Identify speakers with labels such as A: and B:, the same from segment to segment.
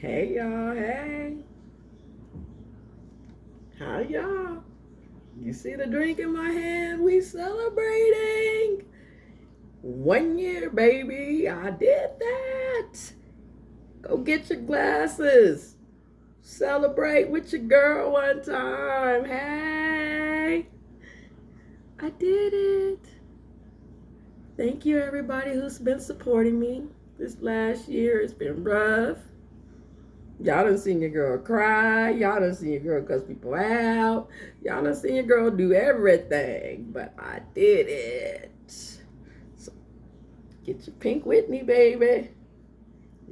A: Hey y'all, hey. How y'all? You see the drink in my hand? We celebrating 1 year, baby. I did that. Go get your glasses. Celebrate with your girl one time. Hey. I did it. Thank you everybody who's been supporting me. This last year it's been rough. Y'all done seen your girl cry. Y'all done seen your girl cuss people out. Y'all done seen your girl do everything. But I did it. So get your Pink Whitney, baby.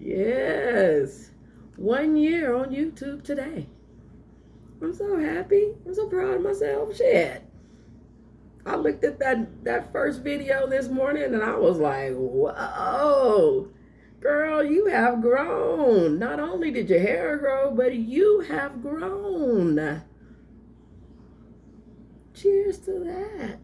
A: Yes. 1 year on YouTube today. I'm so happy. I'm so proud of myself. Shit. I looked at that first video this morning and I was like, whoa. Girl, you have grown. Not only did your hair grow, but you have grown. Cheers to that.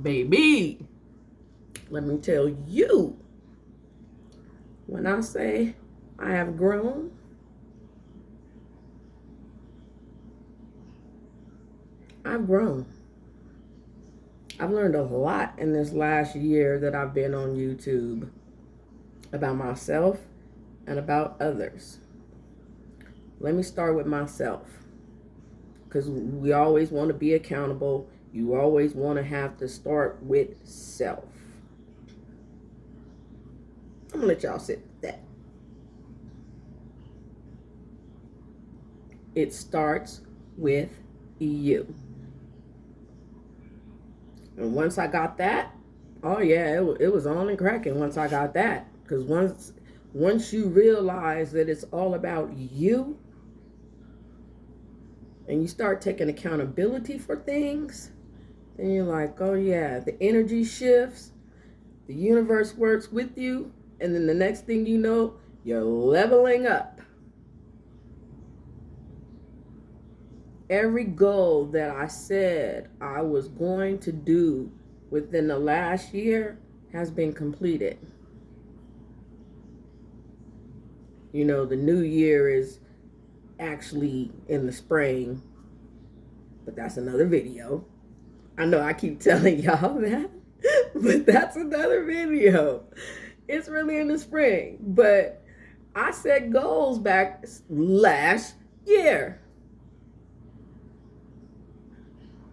A: Baby, let me tell you, when I say I have grown, I've grown. I've learned a lot in this last year that I've been on YouTube about myself and about others. Let me start with myself, because we always want to be accountable. You always want to have to start with self. I'm going to let y'all sit with that. It starts with you. And once I got that, oh yeah, it was on and cracking once I got that. Because once you realize that it's all about you, and you start taking accountability for things, then you're like, oh yeah, the energy shifts, the universe works with you, and then the next thing you know, you're leveling up. Every goal that I said I was going to do within the last year has been completed. You know, the new year is actually in the spring, but that's another video. I know I keep telling y'all that, but that's another video. It's really in the spring, but I set goals back last year.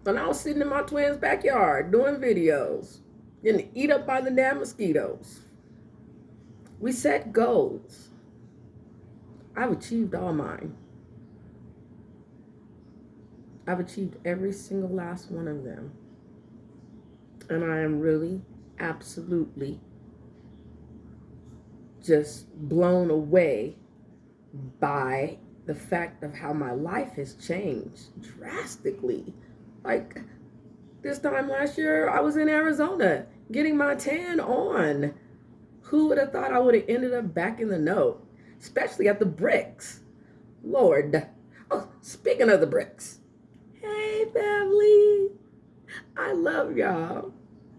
A: When I was sitting in my twin's backyard doing videos, getting eat up by the damn mosquitoes. We set goals. I've achieved all mine. I've achieved every single last one of them. And I am really, absolutely just blown away by the fact of how my life has changed drastically. Like this time last year, I was in Arizona getting my tan on. Who would have thought I would have ended up back in the know, especially at the bricks? Lord. Oh, speaking of the bricks. Hey, family. I love y'all.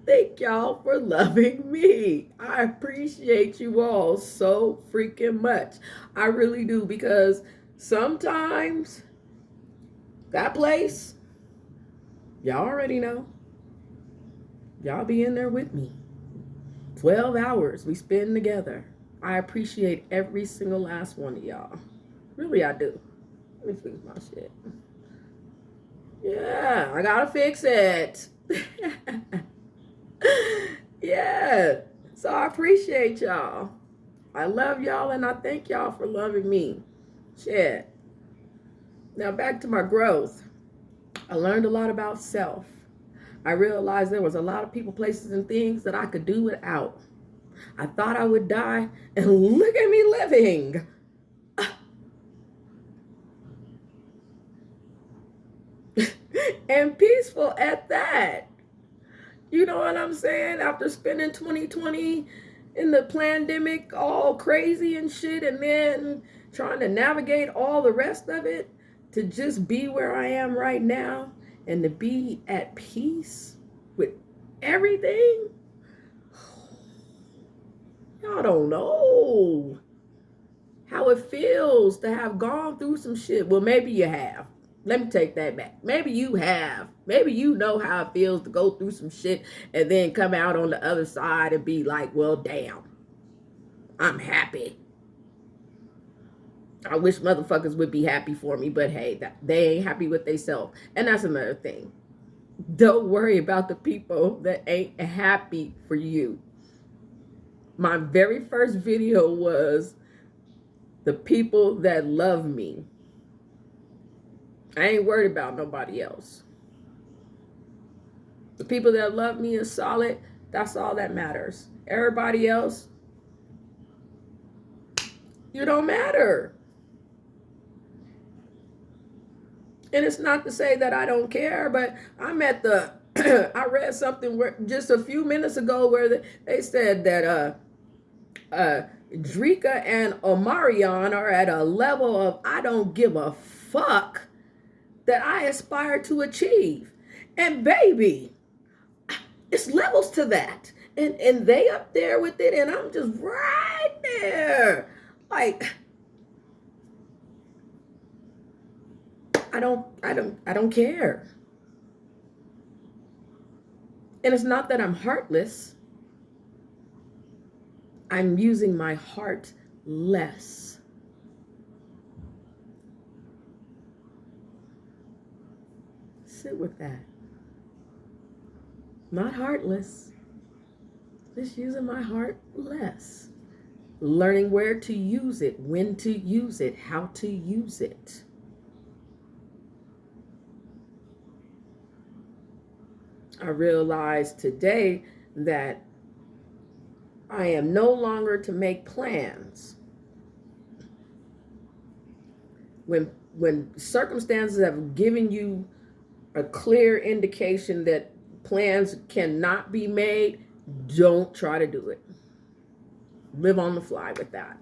A: Thank y'all for loving me. I appreciate you all so freaking much. I really do, because sometimes that place, y'all already know. Y'all be in there with me. 12 hours we spend together. I appreciate every single last one of y'all. Really, I do. Let me fix my shit. Yeah, I gotta fix it. Yeah. So I appreciate y'all. I love y'all and I thank y'all for loving me. Shit. Now back to my growth. I learned a lot about self. I realized there was a lot of people, places, and things that I could do without. I thought I would die, and look at me living. And peaceful at that. You know what I'm saying? After spending 2020 in the pandemic all crazy and shit, and then trying to navigate all the rest of it, to just be where I am right now and to be at peace with everything. Y'all don't know how it feels to have gone through some shit. Well, maybe you have. Let me take that back. Maybe you have. Maybe you know how it feels to go through some shit and then come out on the other side and be like, well, damn, I'm happy. I wish motherfuckers would be happy for me, but hey, they ain't happy with themselves. And that's another thing. Don't worry about the people that ain't happy for you. My very first video was the people that love me. I ain't worried about nobody else. The people that love me is solid. That's all that matters. Everybody else, you don't matter. And it's not to say that I don't care, but I'm at the, I read something where, just a few minutes ago where they said that Drika and Omarion are at a level of I don't give a fuck that I aspire to achieve. And baby, it's levels to that. And they up there with it, and I'm just right there. Like, I don't care. And it's not that I'm heartless. I'm using my heart less. Sit with that. Not heartless. Just using my heart less. Learning where to use it, when to use it, how to use it. I realized today that I am no longer to make plans. When circumstances have given you a clear indication that plans cannot be made, don't try to do it. Live on the fly with that.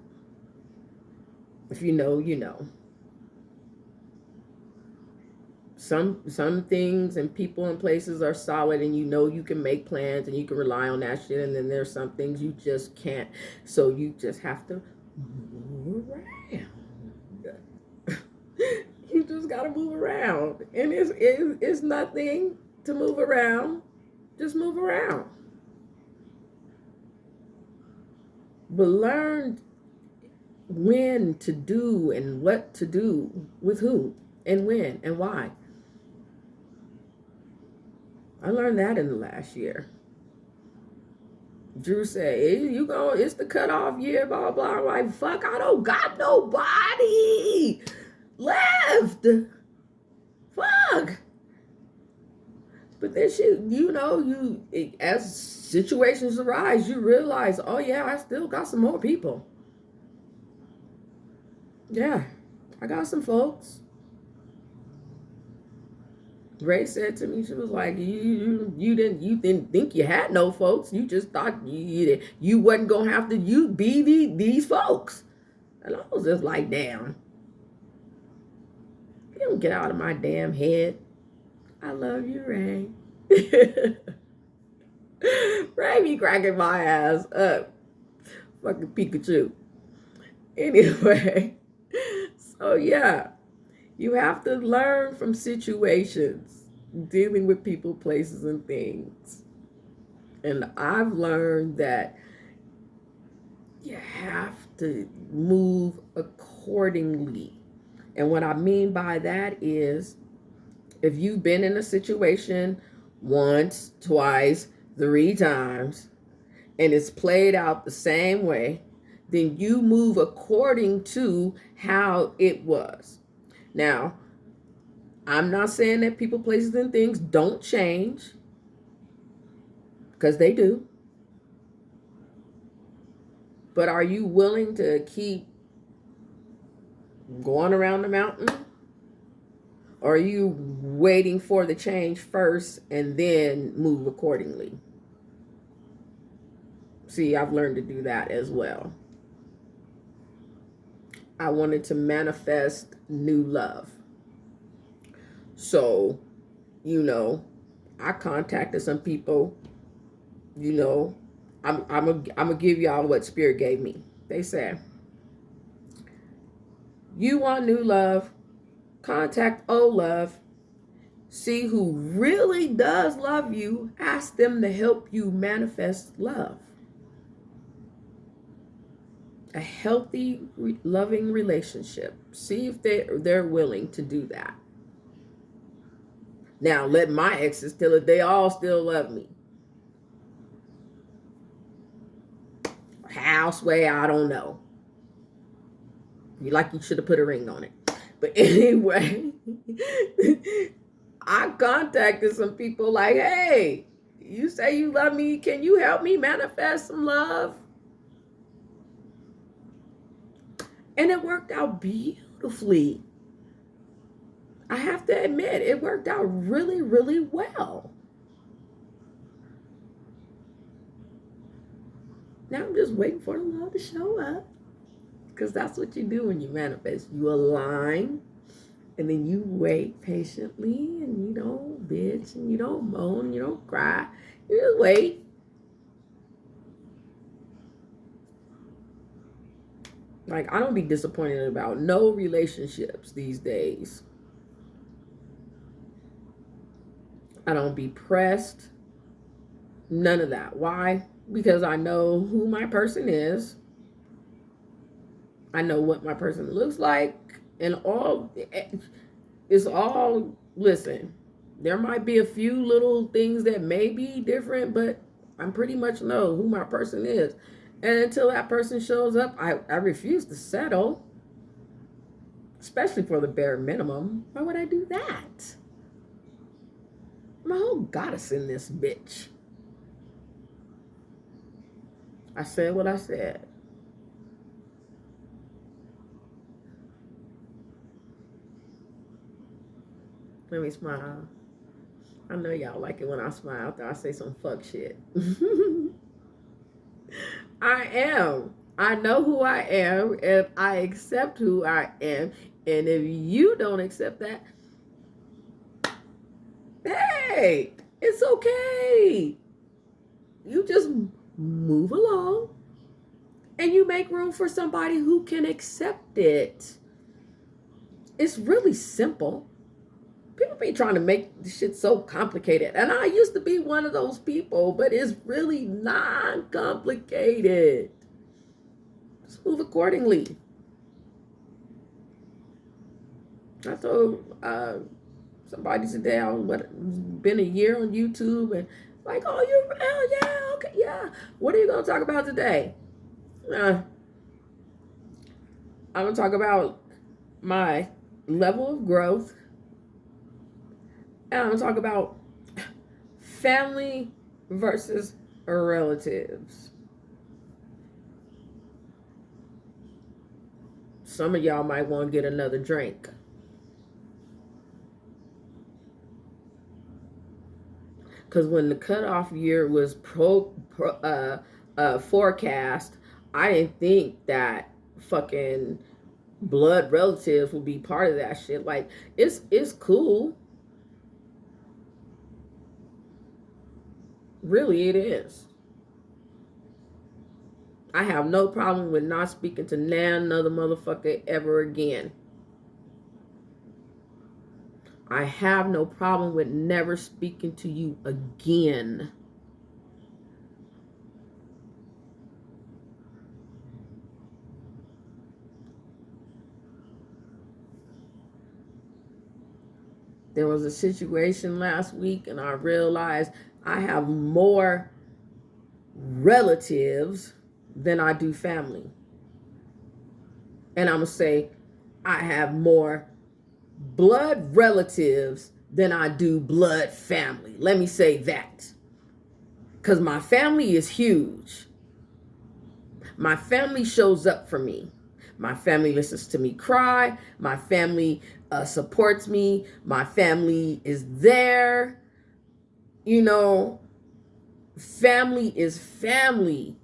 A: If you know, you know. Some things and people and places are solid, and you know you can make plans and you can rely on that shit, and then there's some things you just can't. So you just have to move around. You just gotta move around. And it's nothing to move around. Just move around. But learn when to do and what to do with who and when and why. I learned that in the last year. Drew said, hey, it's the cutoff year, blah, blah. I'm like, fuck, I don't got nobody left. Fuck. But then shit, as situations arise, you realize, oh yeah, I still got some more people. Yeah, I got some folks. Ray said to me, she was like, you didn't think you had no folks. You just thought you wasn't gonna have to be these folks. And I was just like, damn. You don't get out of my damn head. I love you, Ray. Ray be cracking my ass up. Fucking Pikachu. Anyway, so yeah. You have to learn from situations, dealing with people, places, and things. And I've learned that you have to move accordingly. And what I mean by that is, if you've been in a situation once, twice, 3 times, and it's played out the same way, then you move according to how it was. Now, I'm not saying that people, places, and things don't change, because they do. But are you willing to keep going around the mountain? Or are you waiting for the change first and then move accordingly? See, I've learned to do that as well. I wanted to manifest new love. So, I contacted some people You know, I'm gonna give y'all what Spirit gave me. They said, you want new love, contact old love. See who really does love you. Ask them to help you manifest love. A healthy, loving relationship. See if they're willing to do that. Now, let my exes tell it they all still love me. Houseway, I don't know. You should have put a ring on it. But anyway, I contacted some people like, hey, you say you love me. Can you help me manifest some love? And it worked out beautifully. I have to admit, it worked out really, really well. Now I'm just waiting for the love to show up. Because that's what you do when you manifest. You align, and then you wait patiently, and you don't bitch, and you don't moan, you don't cry. You just wait. Like, I don't be disappointed about no relationships these days. I don't be pressed. None of that. Why? Because I know who my person is. I know what my person looks like. And it's all, listen, there might be a few little things that may be different, but I pretty much know who my person is. And until that person shows up, I refuse to settle. Especially for the bare minimum. Why would I do that? I'm a whole goddess in this bitch. I said what I said. Let me smile. I know y'all like it when I smile after I say some fuck shit. I am. I know who I am, and I accept who I am. And if you don't accept that, hey, it's okay. You just move along, and you make room for somebody who can accept it. It's really simple. People be trying to make this shit so complicated. And I used to be one of those people, but it's really non-complicated. Just move accordingly. I told somebody today, been a year on YouTube, and like, oh yeah, okay, yeah. What are you going to talk about today? I'm going to talk about my level of growth. And I'm going to talk about family versus relatives. Some of y'all might want to get another drink. Because when the cutoff year was forecast, I didn't think that fucking blood relatives would be part of that shit. Like, it's cool. Really, it is. I have no problem with not speaking to another motherfucker ever again. I have no problem with never speaking to you again. There was a situation last week, and I realized I have more relatives than I do family. And I'm going to say I have more blood relatives than I do blood family. Let me say that. Because my family is huge. My family shows up for me. My family listens to me cry. My family supports me. My family is there. You know, family is family.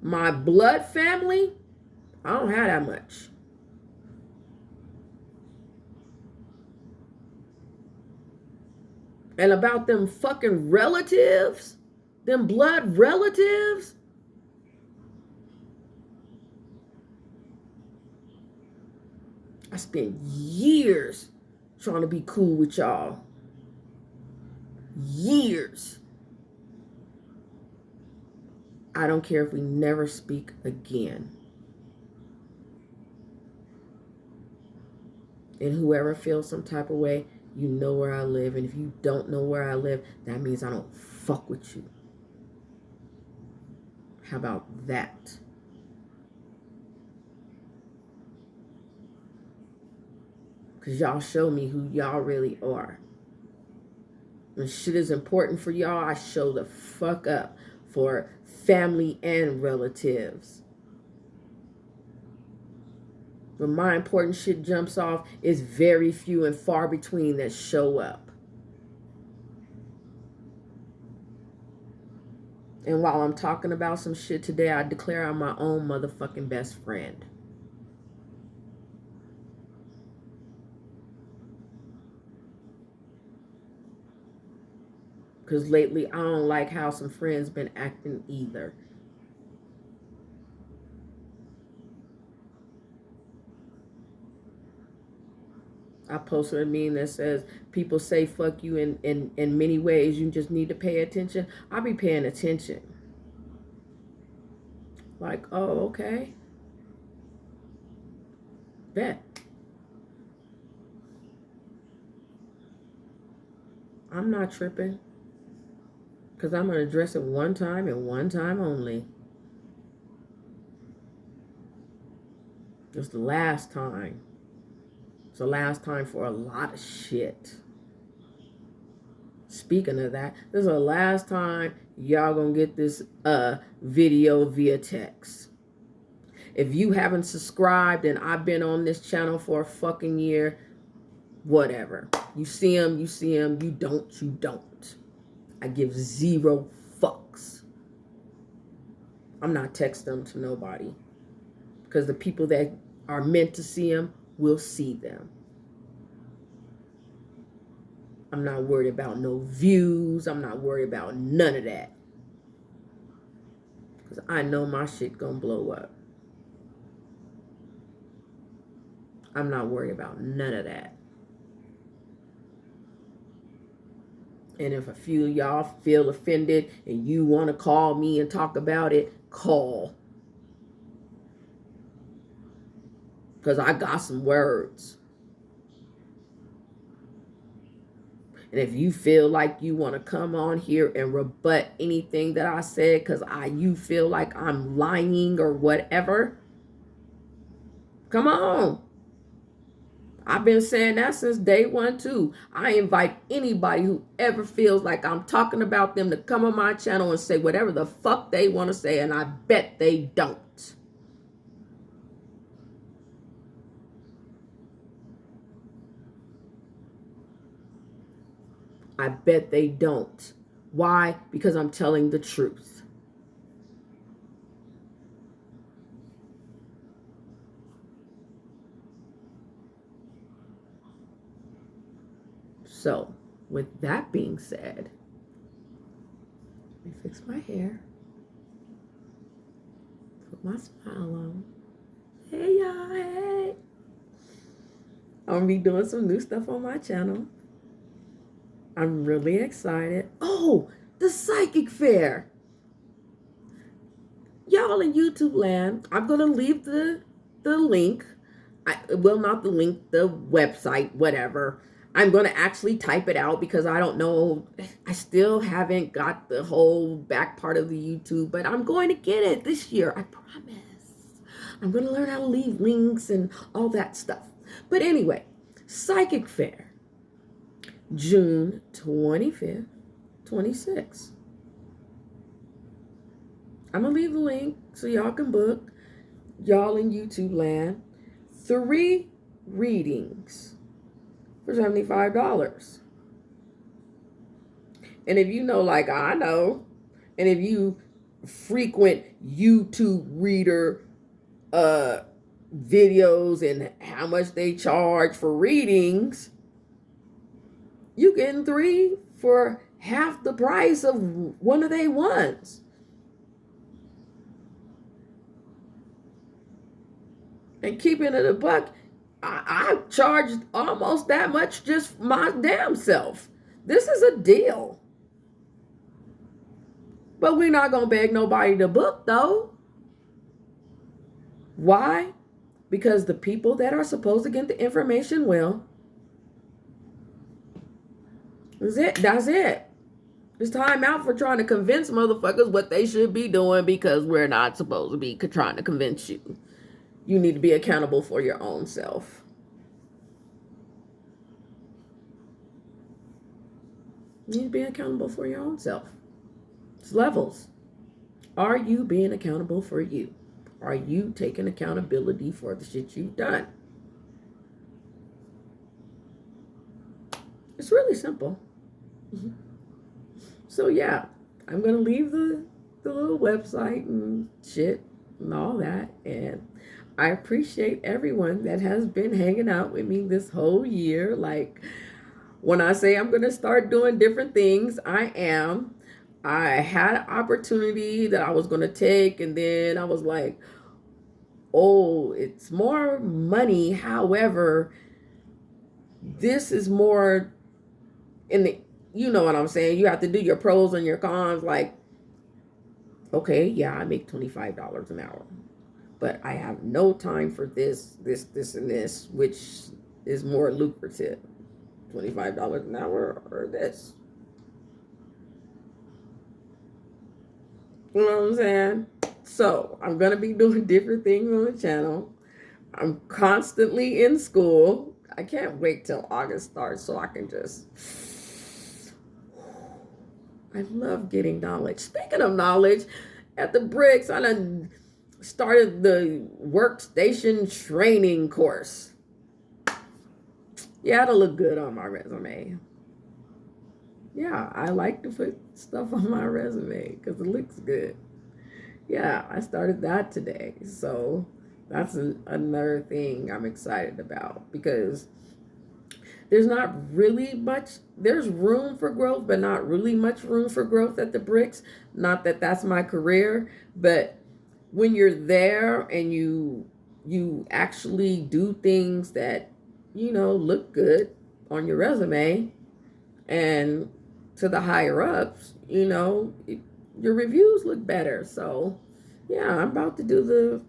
A: My blood family, I don't have that much. And about them fucking relatives, them blood relatives. I spent years trying to be cool with y'all. Years. I don't care if we never speak again. And whoever feels some type of way, you know where I live. And if you don't know where I live, that means I don't fuck with you. How about that? Because y'all show me who y'all really are. When shit is important for y'all, I show the fuck up for family and relatives. When my important shit jumps off, it's very few and far between that show up. And while I'm talking about some shit today, I declare I'm my own motherfucking best friend. Because lately, I don't like how some friends been acting either. I posted a meme that says, people say fuck you in many ways. You just need to pay attention. I'll be paying attention. Like, oh, okay. Bet. I'm not tripping. Because I'm going to address it one time and one time only. It's the last time. It's the last time for a lot of shit. Speaking of that, this is the last time y'all gonna get this video via text. If you haven't subscribed and I've been on this channel for a fucking year, whatever. You see them, you see them. You don't, you don't. I give zero fucks. I'm not texting them to nobody. Because the people that are meant to see them will see them. I'm not worried about no views. I'm not worried about none of that. Because I know my shit gonna blow up. I'm not worried about none of that. And if a few of y'all feel offended and you want to call me and talk about it, call. Because I got some words. And if you feel like you want to come on here and rebut anything that I said because you feel like I'm lying or whatever, come on. I've been saying that since day one too. I invite anybody who ever feels like I'm talking about them to come on my channel and say whatever the fuck they want to say, and I bet they don't. I bet they don't. Why? Because I'm telling the truth. So, with that being said, let me fix my hair. Put my smile on. Hey, y'all, hey. I'm going to be doing some new stuff on my channel. I'm really excited. Oh, the Psychic Fair. Y'all in YouTube land, I'm going to leave the link. Not the link, the website, whatever. I'm going to actually type it out because I don't know. I still haven't got the whole back part of the YouTube, but I'm going to get it this year. I promise. I'm going to learn how to leave links and all that stuff. But anyway, Psychic Fair. June 25th, 26th. I'm going to leave the link so y'all can book. Y'all in YouTube land. 3 readings for $75. And if you know, like I know, and if you frequent YouTube reader videos and how much they charge for readings, you getting 3 for half the price of one of their ones. And keeping it a buck, I charged almost that much just my damn self. This is a deal. But we're not going to beg nobody to book, though. Why? Because the people that are supposed to get the information will. That's it. It's time out for trying to convince motherfuckers what they should be doing, because we're not supposed to be trying to convince you. You need to be accountable for your own self. You need to be accountable for your own self. It's levels. Are you being accountable for you? Are you taking accountability for the shit you've done? It's really simple. So yeah, I'm going to leave the little website and shit and all that. And I appreciate everyone that has been hanging out with me this whole year. Like, when I say I'm going to start doing different things, I am. I had an opportunity that I was going to take, and then I was like, oh, it's more money. However, this is more in the, you know what I'm saying? You have to do your pros and your cons. Like, okay, yeah, I make $25 an hour, but I have no time for this, and this, which is more lucrative. $25 an hour or this. You know what I'm saying? So I'm going to be doing different things on the channel. I'm constantly in school. I can't wait till August starts so I can just... I love getting knowledge. Speaking of knowledge, at the Bricks, I done started the workstation training course. Yeah, it'll look good on my resume. Yeah, I like to put stuff on my resume because it looks good. Yeah, I started that today. So that's another thing I'm excited about, because there's not really much, there's room for growth, but not really much room for growth at the Bricks. Not that that's my career, but when you're there and you actually do things that, you know, look good on your resume, and to the higher ups, you know, your reviews look better. So yeah, I'm about to do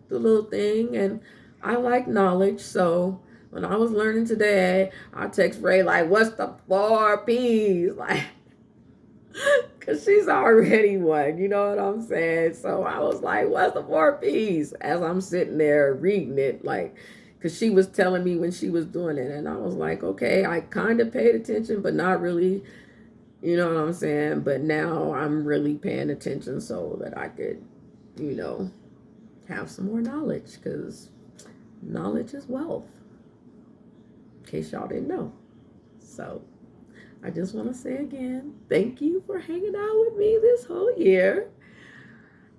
A: the little thing, and I like knowledge. So when I was learning today, I text Ray like, what's the 4 P's? Like, because she's already one, you know what I'm saying? So I was like, what's the 4 P's? As I'm sitting there reading it, like, because she was telling me when she was doing it. And I was like, okay, I kind of paid attention, but not really, you know what I'm saying? But now I'm really paying attention so that I could, you know, have some more knowledge, because knowledge is wealth, in case y'all didn't know. So I just want to say again, thank you for hanging out with me this whole year.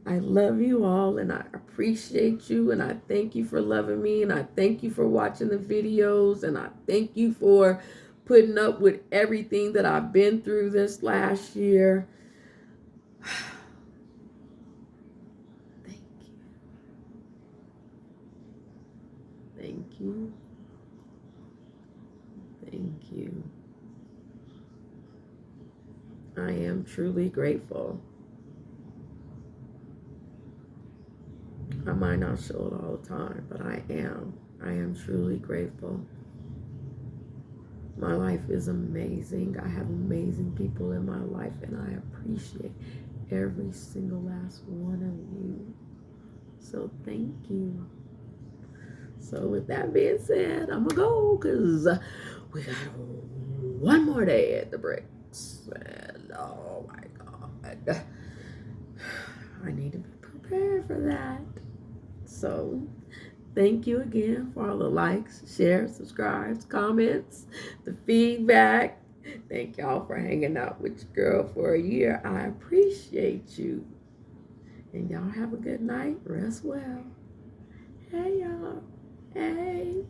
A: I love you all, and I appreciate you, and I thank you for loving me, and I thank you for watching the videos, and I thank you for putting up with everything that I've been through this last year. Thank you. Thank you. Thank you. I am truly grateful. I might not show it all the time, but I am truly grateful. My life is amazing. I have amazing people in my life, and I appreciate every single last one of you. So thank you. So with that being said, I'm gonna go, because we got one more day at the Bricks, and oh my God, I need to be prepared for that. So thank you again for all the likes, shares, subscribes, comments, the feedback. Thank y'all for hanging out with your girl for a year. I appreciate you. And y'all have a good night. Rest well. Hey, y'all. Hey.